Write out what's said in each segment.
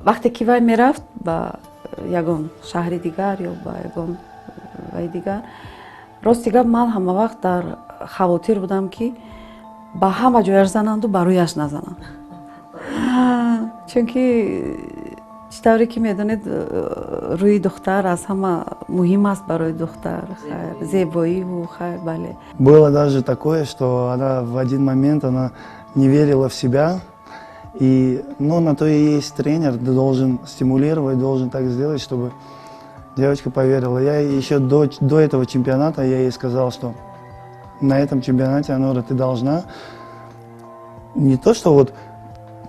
вақте ки вай мерафт ба ягон шаҳри дигар ё ба ягон вай дигар, рости гап ман ҳама вақт дар хавотир будам ки ба ҳама ҷояш зананду ба рӯяш назананд. Чунки чӣ тавре ки медонед, рӯи духтар аз ҳама муҳим аст барои духтар, зебоиву хайр, бале. Было даже такое, что она в один момент она не верила в себя. И, на то и есть тренер, ты должен стимулировать, должен так сделать, чтобы девочка поверила. Я еще до этого чемпионата я ей сказал, что на этом чемпионате, Анора, ты должна не то, что вот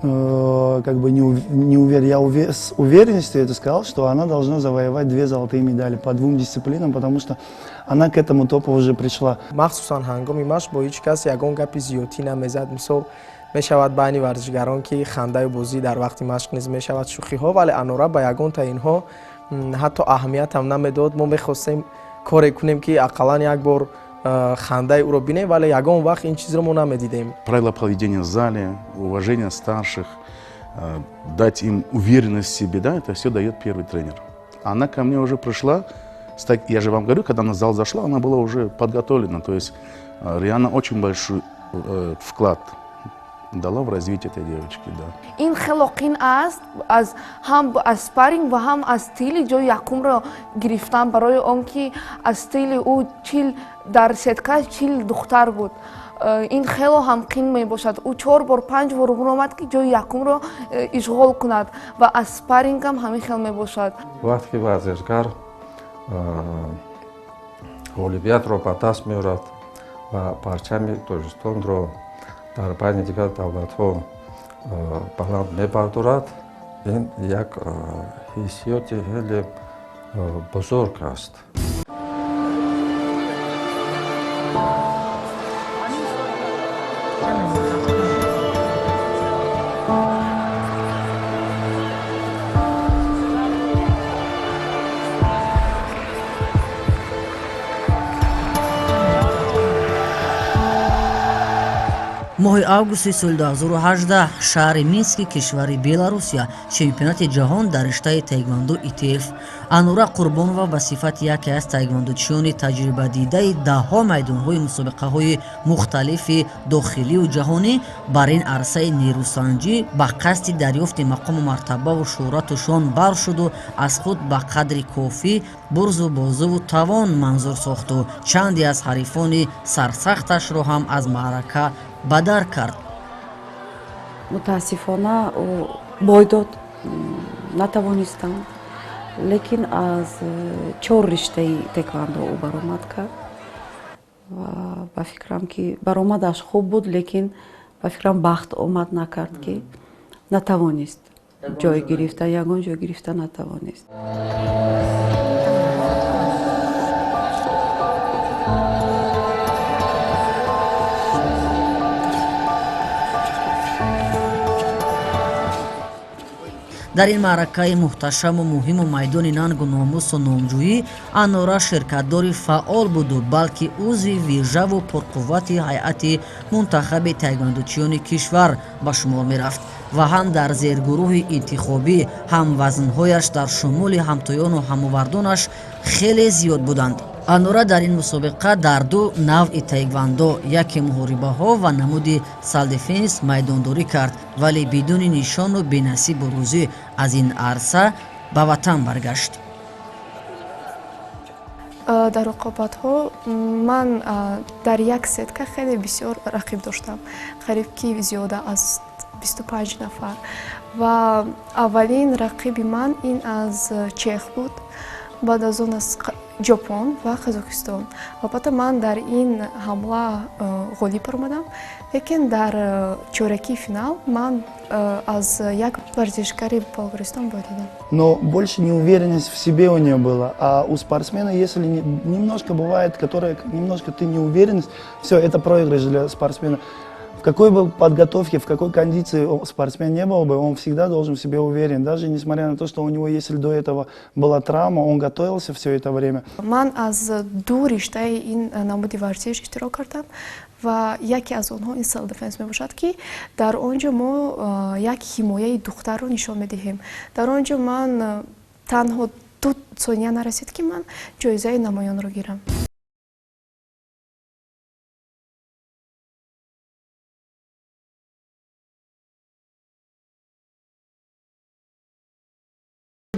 как бы не уверен, я с уверенностью это сказал, что она должна завоевать 2 золотые медали по 2 дисциплинам, потому что она к этому топу уже пришла. махсусан ҳангоми машқ бо ҳеҷ кас ягон гапи зиёдтӣ намезад. Мисол мешавад байни варзишгарон ки хандаю бозӣ дар вақти машқ низ мешавад, шӯхиҳо, вале Анора ба ягон таинҳо ҳатто аҳамиятам намедод. Мо мехостем коре кунем ки ақаллан як бор хандаи ӯро бинем, вале ягон вақт ин чизро мо намедидем. Правила поведения в зале, уважение старших, дать им уверенность в себе, да, это все дает первый тренер. Она ко мне уже пришла, я же вам говорю, когда она в зал зашла, она была уже подготовлена, то есть Риана очень большой вклад дала в развитие этой девочки, да. ин хело қин аст ҳам аз спарринг ва ҳам аз стили ҷои якумро гирифтан, барои он ки аз стили ӯ чил дар сетка чил духтар буд. ин хело ҳам қин мебошад. ӯ 4 бор 5 бор омад ки ҷои якумро ишғол кунад ва аз спаррингам ҳамин хел мебошад. вақте ки варзишгар ғолибиятро ба даст меорад ва парчами Тоҷикистонро дар байни дигар давлатҳо баланд мебардорад, ин як ҳиссиёти хеле бузург аст. моҳи августи соли 2018 шаҳри Мински кишвари Беларусия чемпионати ҷаҳон дар риштаи таеквондо ITF. Анура Қурбонова ба сифати яке аз таеквондочиёни таҷрибадидаи даҳҳо майдонҳои мусобиқаҳои мухталифи дохилию ҷаҳонӣ бар ин арсаи нерӯсанҷӣ ба қасди дарёфти мақому мартабаву шӯҳрату шон бар шуду аз худ ба қадри кофӣ бурзу бозуву тавон манзур сохту чанде аз ҳарифони сарсахташро ҳам аз маърака бадар кард. мутаассифона бой дод, натавонистам, лекин аз 4 риштаи таеквондо ӯ баромад кард ва ба фикрам ки баромадаш хуб буд, лекин ба фикрам бахт омад накард ки натавонист ҷой гирифта, ягон ҷой гирифта натавонист. дар ин маъракаи муҳташаму муҳиму майдони нангу номусу номҷӯӣ Анора ширкатдори фаъол буду, балки узви вижаву пурқуввати ҳайати мунтахаби таеквондочиёни кишвар ба шумор мерафт ва ҳам дар зергурӯҳи интихобӣ ҳам вазнҳояш дар шумули ҳамтоёну ҳамовардонаш хеле зиёд буданд. Анора дар ин мусобиқа дар 2 навъи таеквондо, яке муҳорибаҳо ва намуди салдефенс майдондорӣ кард, вале бидуни нишону бенасибу рӯзӣ аз ин арса ба ватан баргашт. дар рақобатҳо ман дар як сетка хеле бисёр рақиб доштам, қариб ки зиёда аз 25 нафар ва аввалин рақиби ман ин аз Чех буд, баъд аз он аз ҷопон ва Қазоқистон. Албатта ман дар ин ҳамла ғолиб омадам, лекин дар чоракии финал ман аз як варзишгари Болгаристон бодидам. Но больше неуверенность в себе у нее была, а у спортсмена, если немножко бывает, которая немножко ты не уверен, все, это проигрыш для спортсмена. В какой бы подготовке, в какой кондиции спортсмен не был бы, он всегда должен в себе уверен. Даже несмотря на то, что у него, если до этого была травма, он готовился все это время. Ман аз ду риштаи ин намуди варзиш иштирок кардам ва яке аз онҳо ин self defense мебошад ки дар он ҷо мо як ҳимояи духтарро нишон медиҳем. Дар он ҷо ман танҳо 2 сония нарасид ки ман ҷоизаи намоёнро гирам.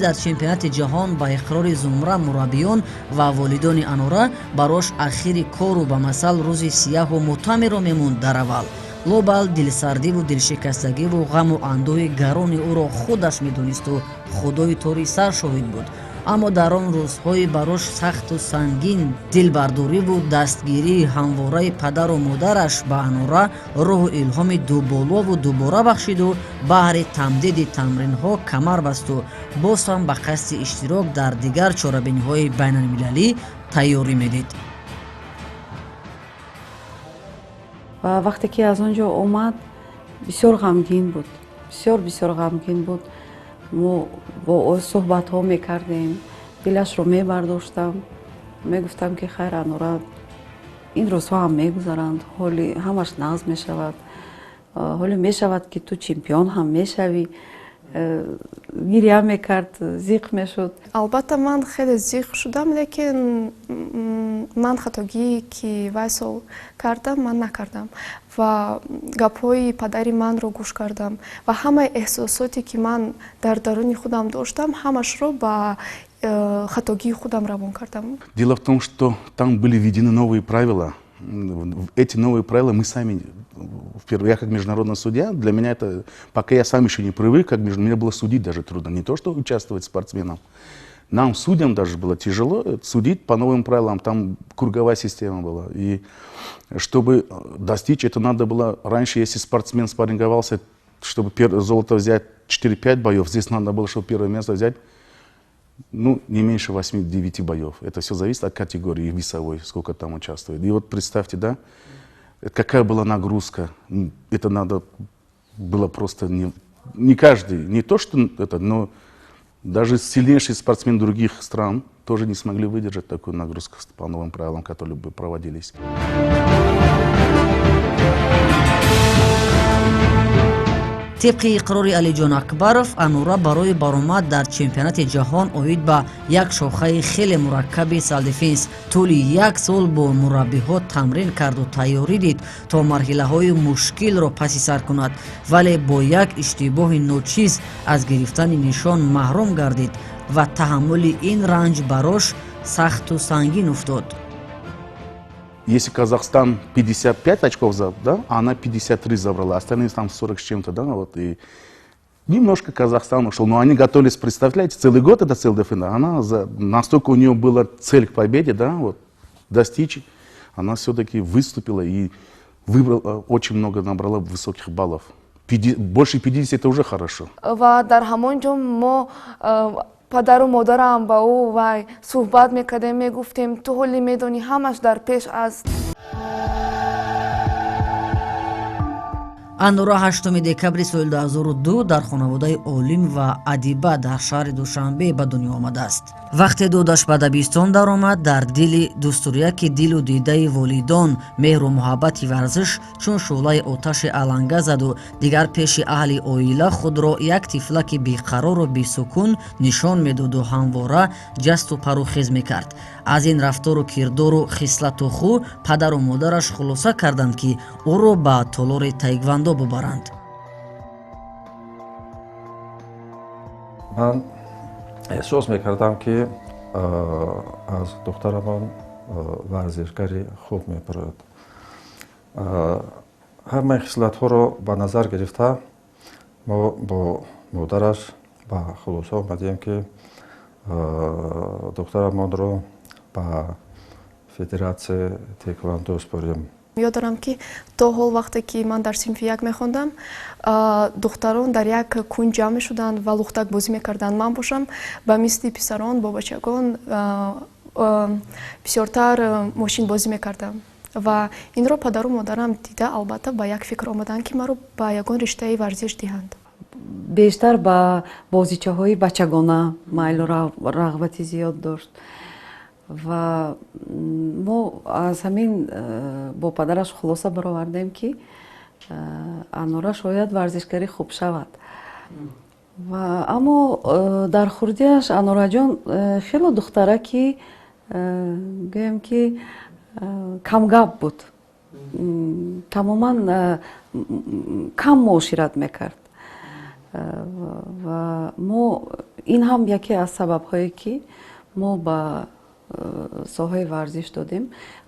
дар чемпионати ҷаҳон ба иқрори зумра мураббиён ва волидони Анора барош ахири кору ба масал рӯзи сияҳу мутаммиро мемонд дар аввал. лобал дилсардиву дилшикастагиву ғаму андӯҳи гарони ӯро худаш медонисту худои тори сар шоҳид буд. аммо дар он рӯзҳои барош сахту сангин дилбардориву дастгирии ҳамвораи падару модараш ба Анора рӯҳу илҳоми дуболову дубора бахшиду баҳри тамдиди тамринҳо камар басту боз ҳам ба қасди иштирок дар дигар чорабиниҳои байналмилалӣ тайёрӣ медид. ва вақте ки аз он ҷо омад бисёр ғамгин буд, бисёр ғамгин буд. мо бо ӯ суҳбатҳо мекардем, дилашро мебардоштам, мегуфтам ки хайр Анора, ин рӯзҳо ҳам мегузаранд, ҳоли ҳамаш нағз мешавад, ҳоле мешавад ки ту чемпион ҳам мешавӣ. гирья мекард, зиқ мешуд. албатта ман хеле зиқ шудам, лекин ман хатогие ки вай сол кардам ман накардам ва гапҳои падари манро гӯш кардам ва ҳамаи эҳсосоте ки ман дар даруни худам доштам ҳамашро ба хатогии худам равон кардам. Дело в том, что там были введены новые правила. Эти новые правила мы сами, я как международный судья, для меня это, пока я сам еще не привык, мне было судить даже трудно, не то что участвовать спортсменам. Нам, судьям, даже было тяжело судить по новым правилам, там круговая система была. И чтобы достичь, это надо было, раньше, если спортсмен спарринговался, чтобы золото взять 4-5 боев, здесь надо было, чтобы первое место взять, не меньше 8-9 боев. Это все зависит от категории весовой, сколько там участвует. И вот представьте, да, какая была нагрузка. Это надо было просто не каждый, не то что это, но даже сильнейшие спортсмены других стран тоже не смогли выдержать такую нагрузку по новым правилам, которые бы проводились. тибқи иқрори Алиҷон Акбаров, Анура барои баромад дар чемпионати ҷаҳон оид ба як шохаи хеле мураккаби салдефенс. тӯли 1 сол бо мураббиҳо тамрин карду тайёрӣ дид то марҳилаҳои мушкилро паси сар кунад, вале бо як иштибоҳи ночиз аз гирифтани нишон маҳрум гардид ва таҳаммули ин ранҷ барош сахту сангин уфтод. Если Казахстан 55 очков забрал, да, а она 53 забрала, остальные там 40 с чем-то, да, вот, и немножко Казахстан ушел, но они готовились, представляете, целый год это цель ДФН, настолько у нее была цель к победе, да, вот, достичь, она все-таки выступила и выбрала, очень много набрала высоких баллов. Больше 50 это уже хорошо. падару модарам ба ӯ вай суҳбат мекардем, мегуфтем ту ҳолӣ медонӣ ҳамаш дар пеш аст. Анура 8 декабри соли 2002 дар хонаводаи олим ва адиба дар шаҳри Душанбе ба дунё омадааст. вақте додаш ба дабистон даромад, дар дили дустурияки дилу дидаи волидон меҳру муҳаббати варзиш чун шӯълаи оташи аланга заду дигар пеши аҳли оила худро як тифлаки беқарору бесукун нишон медоду ҳамвора ҷасту парухез мекард. аз ин рафтору кирдору хислату ху падару модараш хулоса карданд ки ӯро ба толори таеквондо бубаранд. ман эҳсос мекардам ки аз духтарамон варзишгари хуб мебурад. ҳамаи хислатҳоро ба назар гирифта мо бо модараш ба хулоса омадем ки духтарамонро ба федератсия таеквондо спорим. ёд дорам ки то ҳол вақте ки ман дар синфи 1 мехондам, духтарон дар як кунҷ ҷамъ мешуданд ва лухтак бозӣ мекарданд. ман бошам ба мисли писарон бобачагон бисёртар мошинбозӣ мекардам. ва инро падару модарам дида албатта ба як фикр омаданд ки маро ба ягон риштаи варзиш диҳанд. бештар ба бозичаҳои бачагона майлу рағбати зиёд дошт ва мо аз ҳамин бо падараш хулоса баровардем ки Анора шояд варзишгари хуб шавад. Аммо дар хурдиаш Анораҷон хело духтара ки гӯем ки камгап буд, тамоман кам муошират мекард. Ва мо ин ҳам яке аз сабабҳое ки мо ба соҳаи варзиш додем.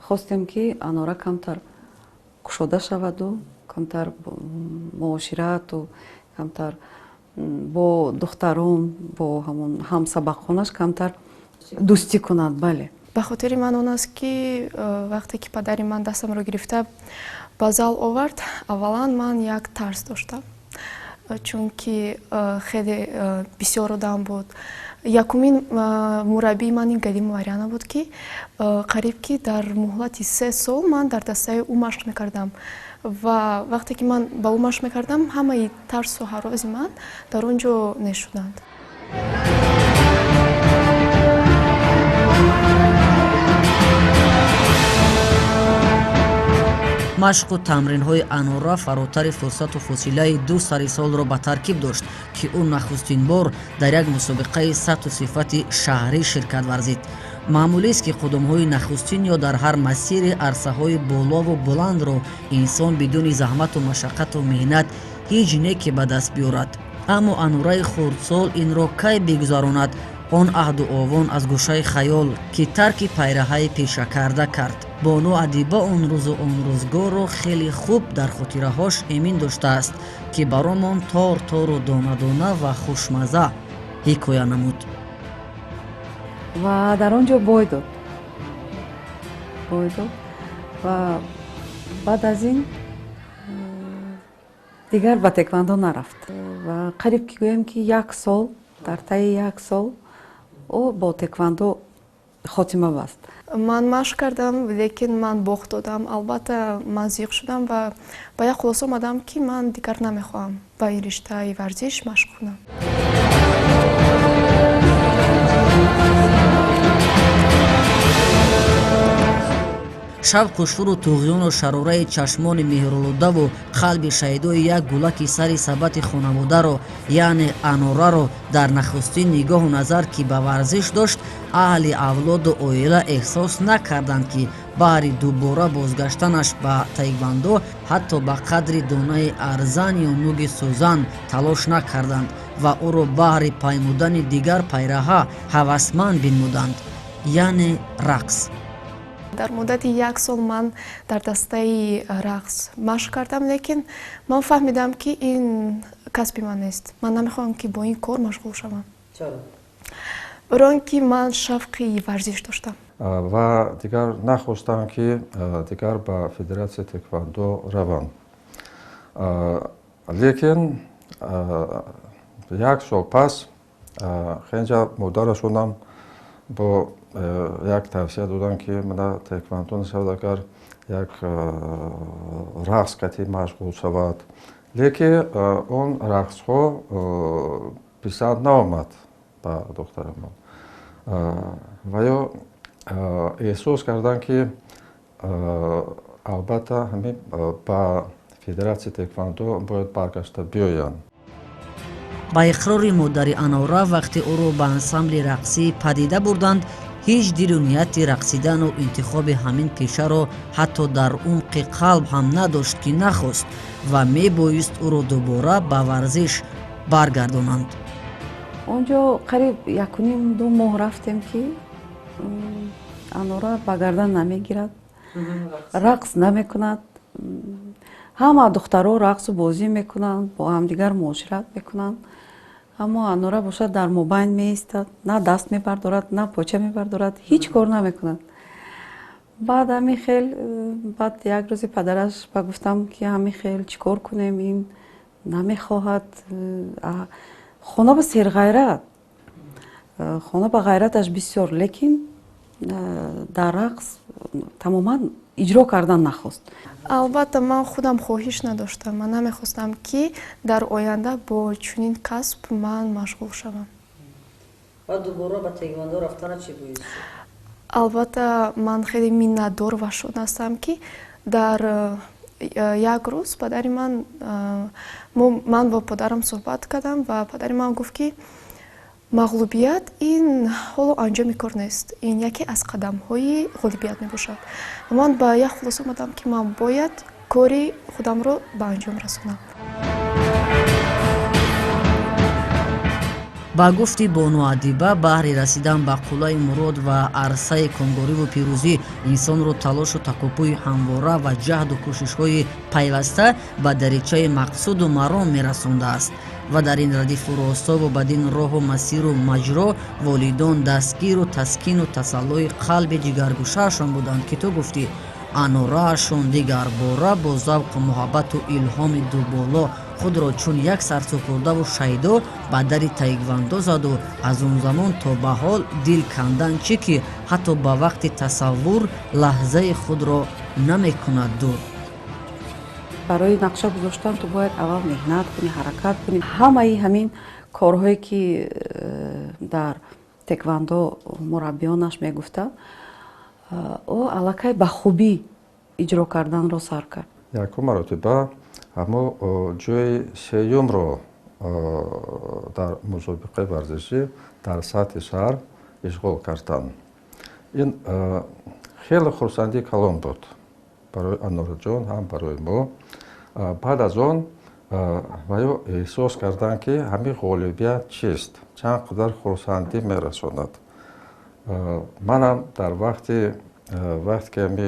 Хостем ки Анора камтар кушода шаваду камтар муоширату камтар бо духтарон бо ҳамон ҳамсабақхонаш камтар дӯстӣ кунад. Бале, ба хотири ман он аст ки вақте ки падари ман дастамро гирифта ба зал овард, аввалан ман як тарс доштам, чунки хеле бисёр одам буд. Якумин мураббии ман ин Галима Марьяна буд ки қариб ки дар муҳлати 3 сол ман дар дастаи ӯ машқ мекардам ва вақте ки ман ба ӯ машқ мекардам ҳамаи тарсу ҳарози ман дар он ҷо нешуданд. машқу тамринҳои Анора фаротари фурсату фосилаи 2 сари солро ба таркиб дошт ки ӯ нахустин бор дар як мусобиқаи сату сифати шаҳрӣ ширкат варзид. маъмулист ки қудумҳои нахустин ё дар ҳар масири арсаҳои болову буландро инсон бидуни заҳмату машаққату меҳнат ҳеҷ неке ба даст биёрад. аммо Анораи хурдсол инро кай бигузаронад он аҳду овон аз гӯшаи хаёл ки тарки пайраҳаи пеша карда кард. бону адиба он рӯзу он рӯзгорро хеле хуб дар хотираҳош эмин доштааст ки баромон тор тору дона ва хушмаза ҳикоя намуд. ва дар он ҷо бой дод ва баъд аз ин дигар ба теквандо нарафт ва қариб ки гӯем ки 1 сол дар таи 1 сол ӯ бо теквандо хотима баст. ман машқ кардам, лекин ман бохт додам. Албатта ман зиёқ шудам ва ба як хулоса омадам ки ман дигар намехоҳам ба ин риштаи варзиш машқ кунам. шавқу шуру туғёну шарораи чашмони меҳролудаву қалби шаҳидои як гулаки сари сабати хонаводаро яъне Анораро дар нахустин нигоҳу назар ки ба варзиш дошт аҳли авлоду оила эҳсос накарданд ки баҳри дубора бозгаштанаш ба таеквондо ҳатто ба қадри донаи арзан ё нуги сӯзан талош накарданд ва ӯро баҳри паймудани дигар пайраҳа ҳавасманд бинмуданд, яъне рақс. дар муддати 1 сол ман дар дастаи рақс машқ кардам, лекин ман фаҳмидам ки ин касби ман нест. Ман намехоҳам ки бо ин кор машғул шавам. Чаро? баро он ки ман шавқи варзиш доштам ва дигар нахостам ки дигар ба федератсияи теквондо равам. Лекин 1 сол пас хенҷа модарашонам бо як тавсия додам ки мана теквондо нашавад агар як рақс кати машғул шавад. Лекин он рақсҳо писанд наомад ба духтарамон ва ё эҳсос кардам ки албатта ҳамин ба федератсияи теквондо бояд баргашта биёянд. ба иқрори модари Анора вақте ӯро ба ансамбли рақсӣ падида бурданд, ҳеҷ дилу нияти рақсидану интихоби ҳамин пешаро ҳатто дар умқи қалб ҳам надошт ки нахост ва мебоист ӯро дубора ба варзиш баргардонанд. он ҷо қариб 1.5-2 моҳ рафтем ки Анора ба гардан намегирад, рақс намекунад. ҳама духтаро рақсу бозӣ мекунанд, бо ҳамдигар муошират мекунанд. аммо Анора бошад дар мобайн меистад, на даст мебардорад, на поча мебардорад, ҳеҷ кор намекунад. баъд ҳамин хел баъд як рӯзи падараш ба гуфтам ки ҳамин хел чӣ кор кунем, ин намехоҳад. хона ба серғайрат, хона ба ғайраташ бисёр, лекин дар рақс тамоман иҷро кардан нахост. албатта ман худам хоҳиш надоштам. Ман намехостам ки дар оянда бо чунин касб ман машғул шавам. ва дубора ба таеквондо рафтана чӣ боис? албатта ман хеле миннатдор ва шод ҳастам ки дар як рӯз падари ман ба падарам суҳбат кардам ва падари ман гуфт ки мағлубият ин ҳоло анҷоми кор нест, ин яке аз қадамҳои ғолибият мебошад. Ман ба як хулоса омадам ки ман бояд кори худамро ба анҷом расонам. ба гуфти Бонуадиба баҳри расидан ба қуллаи мурод ва арсаи комгориву пирӯзӣ инсонро талошу такоппуи ҳамвора ва ҷаҳду кӯшишҳои пайваста ба даричаи мақсуду маром мерасондааст ва дар ин радифу ростову бадин роҳу масиру маҷро волидон дастгиру таскину тасаллуи қалби ҷигаргӯшаашон буданд ки ту гуфтӣ анораашон дигарбора бо завқу муҳаббату илҳоми дуболо худро чун як сарсупурдаву шайдо ба дари таеквондо заду аз он замон то ба ҳол дил кандан чӣ ки ҳатто ба вақти тасаввур лаҳзаи худро намекунад дур. барои нақша гузоштан ту бояд аввал меҳнат кунӣ, ҳаракат кунӣ. ҳамаи ҳамин корҳое ки дар таеквондо мураббиёнаш мегуфтанд о аллакай ба хубӣ иҷро карданро сар кард. Якум маротиба ҳамо ҷои сеюмро дар мусобиқаи варзишӣ дар сатҳи шаҳр ишғол карданд. Ин хеле хурсандии калон буд барои Анораҷон ҳам барои мо. Баъд аз он ваё эҳсос карданд ки ҳамин ғолибият чист, чанд қадар хурсандӣ мерасонад. манам дар вақте ки ами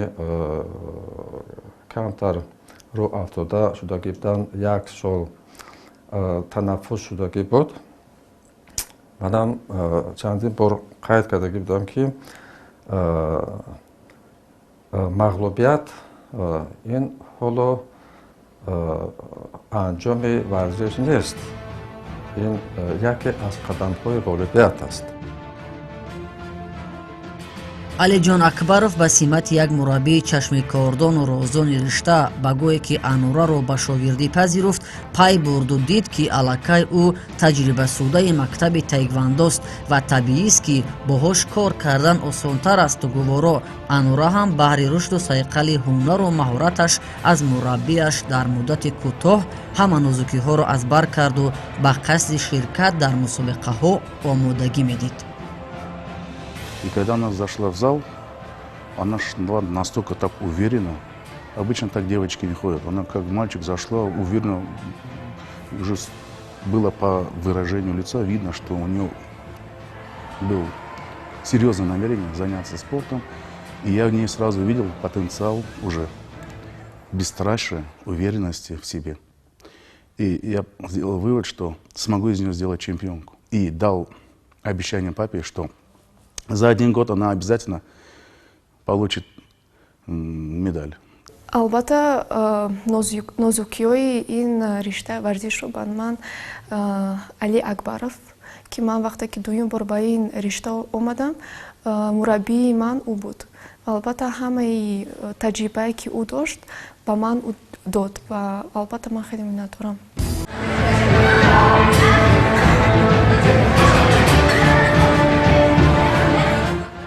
камтар роҳ афтода шудагӣ будан, як сол танаффус шудагӣ буд, манам чандин бор қайд кардагӣ будам ки мағлубият ин ҳоло анҷоми варзиш нест, ин яке аз қадамҳои ғолибият аст. алиҷон акбаров ба симати як мураббии чашми кордону розони ришта ба гӯе ки Анораро ба шогирдӣ пазируфт, пай бурду дид ки аллакай ӯ таҷрибасудаи мактаби таеквондост ва табиист ки боҳош кор кардан осонтар асту гуворо Анора ҳам баҳри рушду сайқали ҳунару маҳораташ аз мураббиаш дар муддати кӯтоҳ ҳама нозукиҳоро аз бар карду ба қасди ширкат дар мусобиқаҳо омодагӣ медид. И когда она зашла в зал, она шла настолько так уверенно. Обычно так девочки не ходят. Она как мальчик зашла уверенно. Уже было по выражению лица видно, что у нее было серьезное намерение заняться спортом. И я в ней сразу видел потенциал уже бесстрашия, уверенности в себе. И я сделал вывод, что смогу из нее сделать чемпионку. И дал обещание папе, что за 1 год она обязательно получит медаль. албатта нозукиёи ин риштаи варзишро ба ман Али Акбаров, ки ман вақте ки дуюм бор ба ин ришта омадам, мураббии ман ӯ буд. Албатта ҳамаи таҷрибае ки ӯ дошт ба ман ӯ дод ва албатта ман хеле миннатдорам.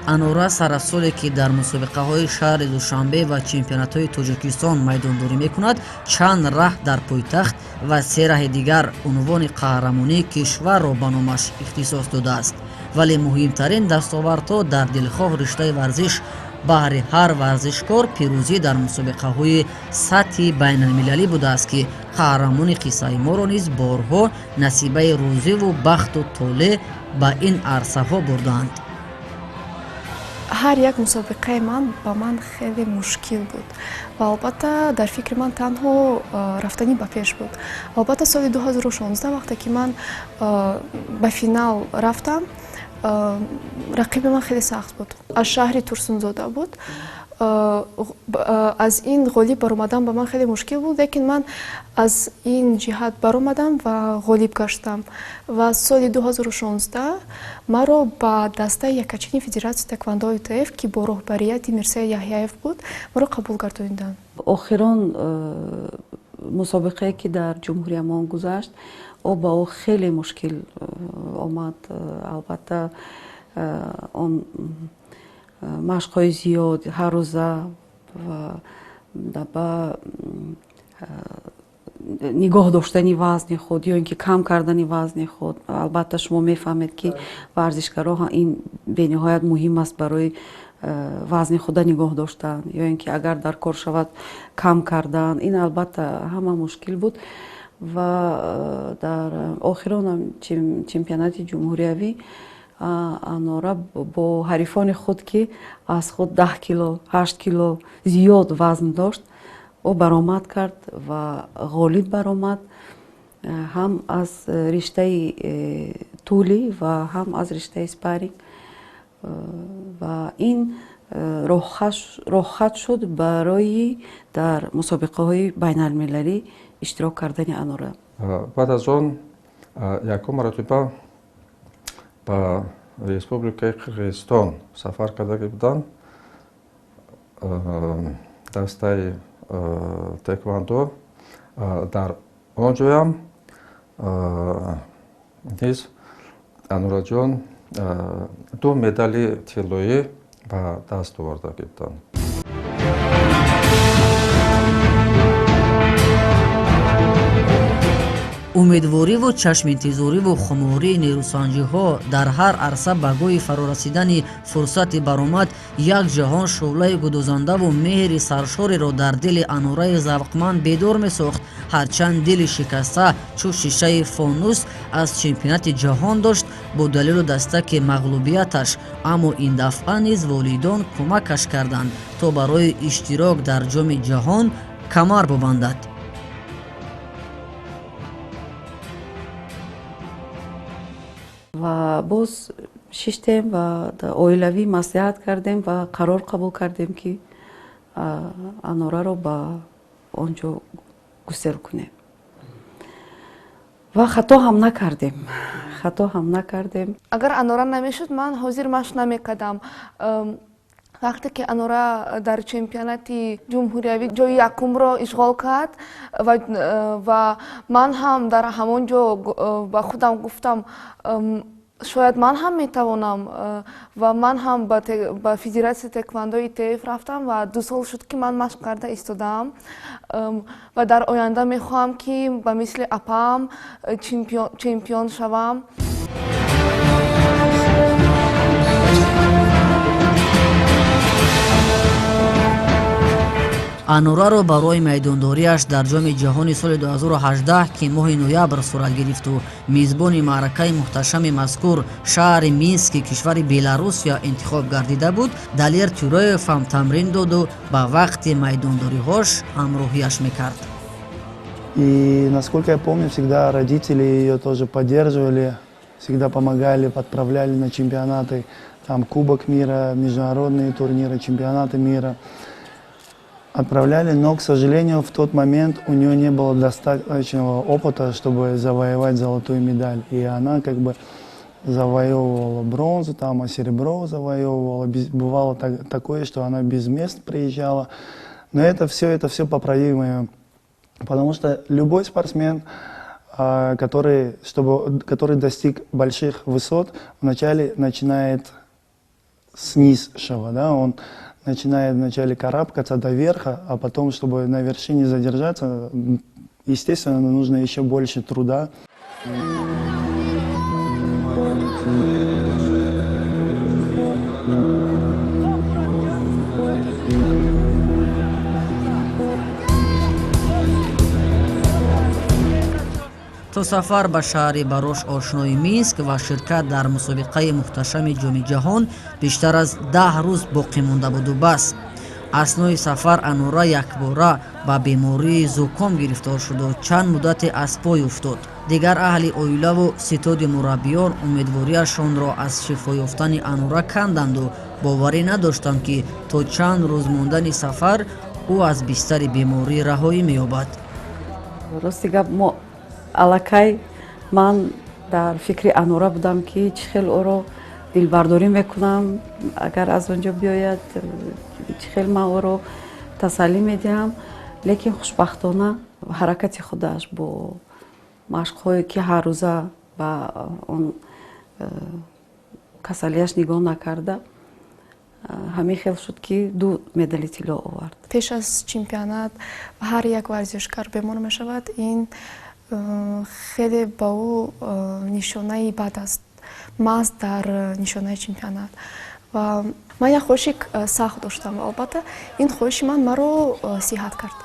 Анора сарасоле ки дар мусобиқаҳои шаҳри Душанбе ва чемпионатҳои Тоҷикистон майдондорӣ мекунад, чанд раҳ дар пойтахт ва 3 раҳи дигар унвони қаҳрамонии кишварро ба номаш ихтисос додааст. Вале муҳимтарин дастовардҳо дар дилхоҳ риштаи варзиш баҳри ҳар варзишкор пирӯзӣ дар мусобиқаҳои сатҳи байналмилалӣ будааст ки қаҳрамони қиссаи моро низ борҳо насибаи рӯзиву бахту толе ба ин арсаҳо бурдаанд. ҳар як мусобиқаи ман ба ман хеле мушкил буд ва албатта дар фикри ман танҳо рафтани ба пеш буд. Албатта соли 2016 вақте ки ман ба финал рафтам, рақиби ман хеле сахт буд. Аз шаҳри Турсунзода буд. аз ин ғолиб баромадан ба ман хеле мушкил буд, лекин ман аз ин ҷиҳат баромадам ва ғолиб гаштам. Ва соли 2016 маро ба дастаи якачини Федератсияи таеквондои ТФ, ки бо роҳбарияти Мирсаи Яҳяев буд, маро қабул гардонинданд. охирон мусобиқае ки дар ҷумҳуриямон гузашт, ба о хеле мушкил омад. Албатта он машқҳои зиёд ҳаррӯза ва ба нигоҳ доштани вазни худ ё ин ки кам кардани вазни худ. Албатта шумо мефаҳмед ки варзишгаро ин бениҳоят муҳим аст барои вазни худа нигоҳ доштан, ё ин ки агар дар кор шавад кам кардан. Ин албатта ҳама мушкил буд ва дар охирон чемпионати ҷумҳуриявӣ Анора бо ҳарифони худ ки аз худ 10 кило 8 кило зиёд вазн дошт, баромад кард ва ғолиб баромад, ҳам аз риштаи тӯлӣ ва ҳам аз риштаи спарринг. Ва ин роҳхат шуд барои дар мусобиқаҳои байналмилалӣ иштирок кардани Анора. баъд аз он якум маротиба ба Республикаи Қирғизистон сафар кардаги будам. Дастаи таеквондо дар он ҷоям низ Анураҷон 2 медали тиллоӣ ба даст овардаги буданд. умедвориву чашминтизориву хумории нерӯсанҷиҳо дар ҳар арса ба гӯи фарорасидани фурсати баромад як ҷаҳон шӯълаи гудозандаву меҳри саршореро дар дили Анораи завқманд бедор месохт. ҳарчанд дили шикаста чӯ шишаи фонус аз чемпионати ҷаҳон дошт бо далелу дастаки мағлубияташ, аммо ин дафъа низ волидон кӯмакаш карданд то барои иштирок дар ҷоми ҷаҳон камар бубандад. ва боз шиштем ва оилавӣ маслиҳат кардем ва қарор қабул кардем ки Анораро ба он ҷо гусел кунем. Ва хато ҳам накардем. агар Анора намешуд, ман ҳозир машқ намекардам. вақте ки Анора дар чемпионати ҷумҳуриявӣ ҷои якумро ишғол кард ва ман ҳам дар ҳамон ҷо ба худам гуфтам, шояд ман ҳам метавонам, ва ман ҳам ба Федератсияи таеквондои ТФ рафтам ва 2 сол шуд ки ман машқ карда истодаам ва дар оянда мехоҳам ки ба мисли апам чемпион шавам. Анораро барои майдондориаш дар ҷоми ҷаҳони соли 2018 ки моҳи ноябр сурат гирифту мизбони маъракаи муҳташами мазкур шаҳри Мински кишвари Беларусия интихоб гардида буд, Далер Тюроев ҳам тамрин доду ба вақти майдондориҳош ҳамроҳияш мекард. И насколько я помню, всегда родители ее тоже поддерживали, всегда помогали, отправляли на чемпионаты, там Кубок мира, международные турниры, чемпионаты мира. Отправляли, но, к сожалению, в тот момент у нее не было достаточного опыта, чтобы завоевать золотую медаль. И она как бы завоевывала бронзу, там, а серебро завоевывала. Бывало такое, что она без мест приезжала. Но это все поправимое. Потому что любой спортсмен, который достиг больших высот, вначале начинает с низшего, да, он начинает вначале карабкаться до верха, а потом, чтобы на вершине задержаться, естественно, нужно еще больше труда. то сафар ба шаҳри барош ошнои Минск ва ширкат дар мусобиқаи муҳташами ҷоми ҷаҳон бештар аз 10 рӯз боқӣ монда буду бас. аснои сафар Анора якбора ба бемории зуком гирифтор шуду чанд муддате аз пой уфтод. дигар аҳли оилаву ситоди мураббиён умедвориашонро аз шифо ёфтани Анора канданду боварӣ надоштанд ки то чанд рӯз мондани сафар ӯ аз бистари беморӣ раҳоӣ меёбад. рости гап мо аллакай ман дар фикри Анора будам ки чӣ хел ӯро дилбардорӣ мекунам, агар аз он ҷо биёяд чӣ хел ман ӯро тасаллӣ медиҳам, лекин хушбахтона ҳаракати худаш бо машқҳое ки ҳаррӯза ба он касалияш нигоҳ накарда ҳамин хел шуд ки 2 медали тилло овард. пеш аз чемпионат ҳар як варзишкар бемор мешавад. Ин хеле ба ӯ нишонаи бад аст, маҳз дар нишонаи чемпионат. Ва ман як хоҳиши сахт доштам, албатта ин хоҳиши ман маро сиҳат кард.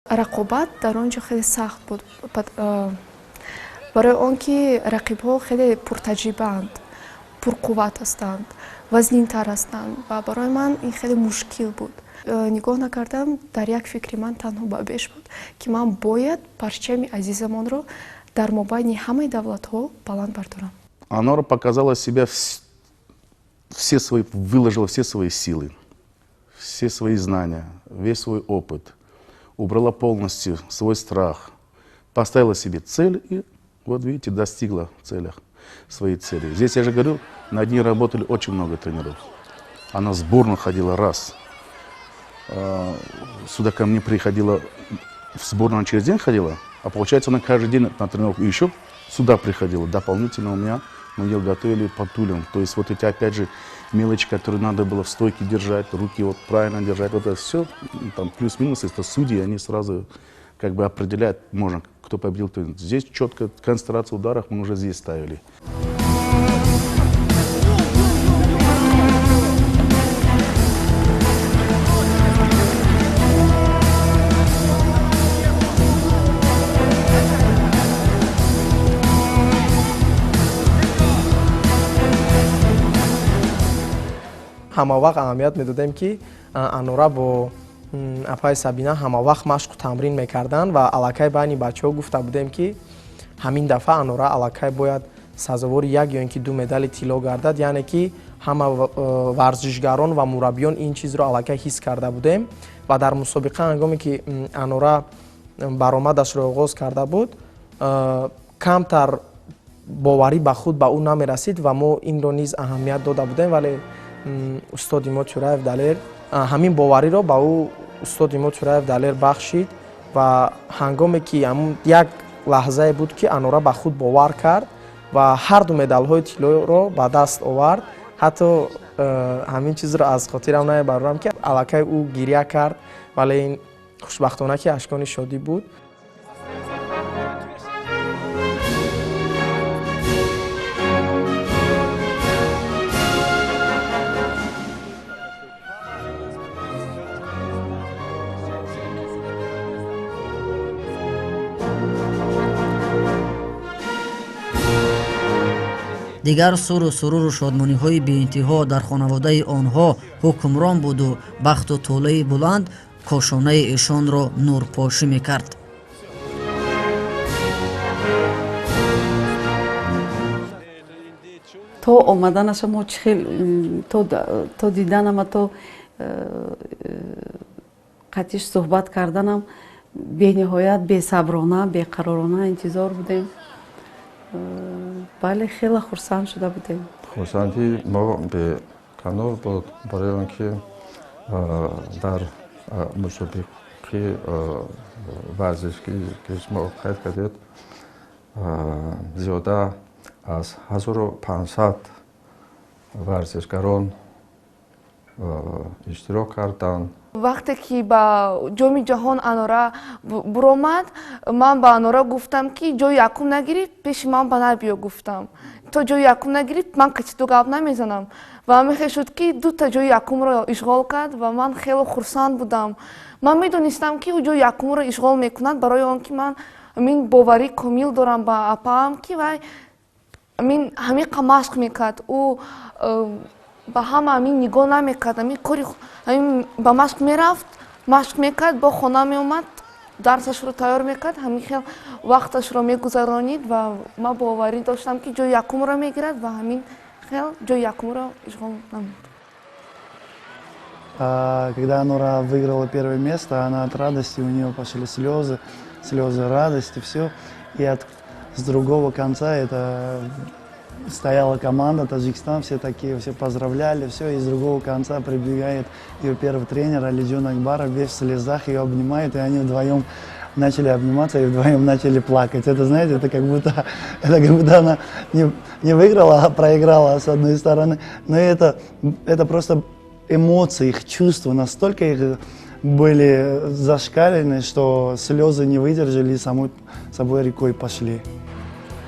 рақобат дар он ҷо хеле сахт буд, барои он ки рақибҳо хеле пуртаҷрибаанд, пурқувват ҳастанд, вазнинтар ҳастанд ва барои ман ин хеле мушкил буд. Нигоҳ накардам, дар як фикри ман танҳо ба беш буд ки ман бояд парчами азизамонро дар мобайни ҳамаи давлатҳо баланд бардорам. Анора показала себя, выложила все свои силы, все свои знания, весь свой опыт. Убрала полностью свой страх, поставила себе цель и, вот видите, достигла своей цели. Здесь, я же говорю, над ней работали очень много тренеров. Она в сборную ходила раз. Сюда ко мне приходила, в сборную она через день ходила, а получается она каждый день на тренировку. И еще сюда приходила. Дополнительно у меня мы ее готовили по тулям. То есть вот эти, опять же, мелочи, которые надо было в стойке держать, руки вот правильно держать, вот это все, там плюс-минус, это судьи, они сразу как бы определяют, можно, кто победил, кто нет. Здесь четко концентрацию ударов мы уже здесь ставили. ҳамавақт аҳамият медодем ки Анора бо апай Сабина ҳамавақт машқу тамрин мекарданд ва аллакай байни бачаҳо гуфта будем ки ҳамин дафъа Анора аллакай бояд сазовори 1 ё ин ки 2 медали тилло гардад, яъне ки ҳама варзишгарон ва мураббиён ин чизро аллакай ҳис карда будем ва дар мусобиқа ҳангоме ки Анора баромадашро оғоз карда буд, камтар боварӣ ба худ ба ӯ намерасид ва мо инро низ аҳамият дода будем, вале устоди мо Чӯраев Далер ҳамин бовариро ба ӯ устоди мо Чӯраев Далер бахшид ва ҳангоме ки як лаҳзае буд ки Анора ба худ бовар кард ва ҳарду медалҳои тиллоро ба даст овард. ҳатто ҳамин чизро аз хотирам намебарорам ки аллакай ӯ гирья кард, вале ин хушбахтона ки ашкони шодӣ буд. дигар суру суруру шодмониҳои беинтиҳо дар хонаводаи онҳо ҳукмрон буду бахту толаи буланд кошонаи эшонро нурпошӣ мекард. то омаданаша мо чӣ хел то диданама то қатиш суҳбат карданам бениҳоят бесаброна беқаророна интизор будем بله خیلی خرسند شده بودیم. خورسندی ما به کنار بود برای آنکه در مسابقه ورزشی که ما قید کردید زیاده از 1500 ورزشکاران اشتراک کردند. وقتی که با جام جهان انورا برآمد من با انورا گفتم که جای یکم نگیری پیش من به نبیا گفتم تو جای یکم نگیری من کسی تو گپ نمیزنم و میخواد شد که دو تا جای یکم رو اشغال کرد و من خیلی خرسند بودم. من میدونستم که او جای یکم رو اشغال میکند برای آنکه من من باوری کامل دارم با اپام که وای من همه مشق میکرد او با همه همین نگاه نمیکرد همین کاری همین با مشق میرفت مشق میکرد با خانه میومد درسش رو تیار میکرد همین خیلی وقتش رو میگذرانید و ما باوری داشتم که جای یکم رو میگیرد و همین خیلی جای یکم رو اشغال نمود. Когда Анура выиграла первое место, она от радости, у нее пошли слезы радости, все. И с другого конца это стояла команда Таджикистан, все такие, все поздравляли, все. И с другого конца прибегает ее первый тренер Алиджон Акбаров, весь в слезах, ее обнимает, и они вдвоем начали обниматься и вдвоем начали плакать. Это, знаете, это как будто она не выиграла, а проиграла с одной стороны. Но это просто эмоции, их чувства настолько их были зашкалены, что слезы не выдержали и собой рекой пошли.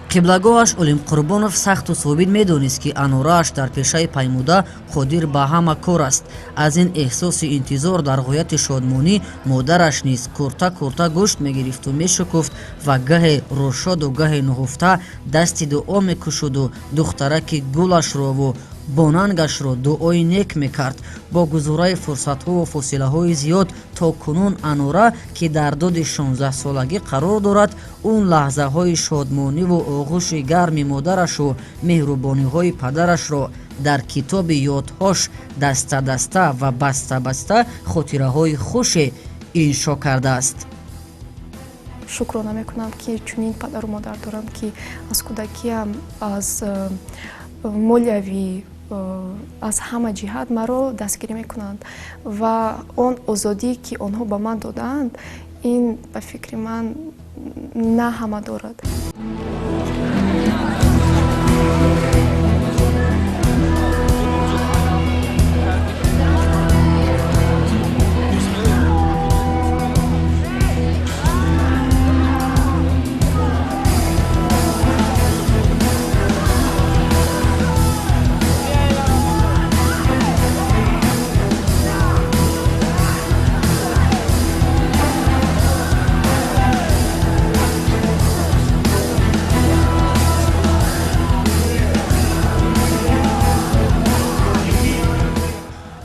қиблагоҳаш Олим Қурбонов сахту собит медонист ки Анурааш дар пешаи паймуда қодир ба ҳама кор аст. Аз ин эҳсоси интизор дар ғояти шодмонӣ модараш низ курта гӯшт мегирифту мешукуфт ва гаҳе рӯшоду гаҳе нуҳуфта дасти дуо мекушуду духтараки гулашрову бонангашро дуои нек мекард. бо гузураи фурсатҳову фосилаҳои зиёд то кунун Анура ки дар доди 16-солагӣ қарор дорад он лаҳзаҳои шодмониву оғӯши гарми модарашу меҳрубониҳои падарашро дар китоби ёдҳош даста ва баста хотираҳои хуше иншо кардааст. шукрона мекунам ки чунин падару модар дорам ки аз кӯдакиам аз молиявӣ аз ҳама ҷиҳат маро дастгирӣ мекунанд ва он озодӣ ки онҳо ба ман доданд ин ба фикри ман на ҳама дорад.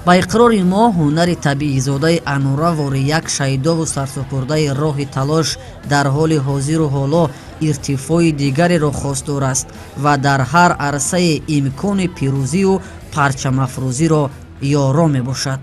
ба иқрори мо ҳунари табиизодаи Анура вори як шайдову сарсупурдаи роҳи талош дар ҳоли ҳозиру ҳоло иртифои дигареро хостор аст ва дар ҳар арсае имкони пирӯзию парчамафрӯзиро ёро мебошад.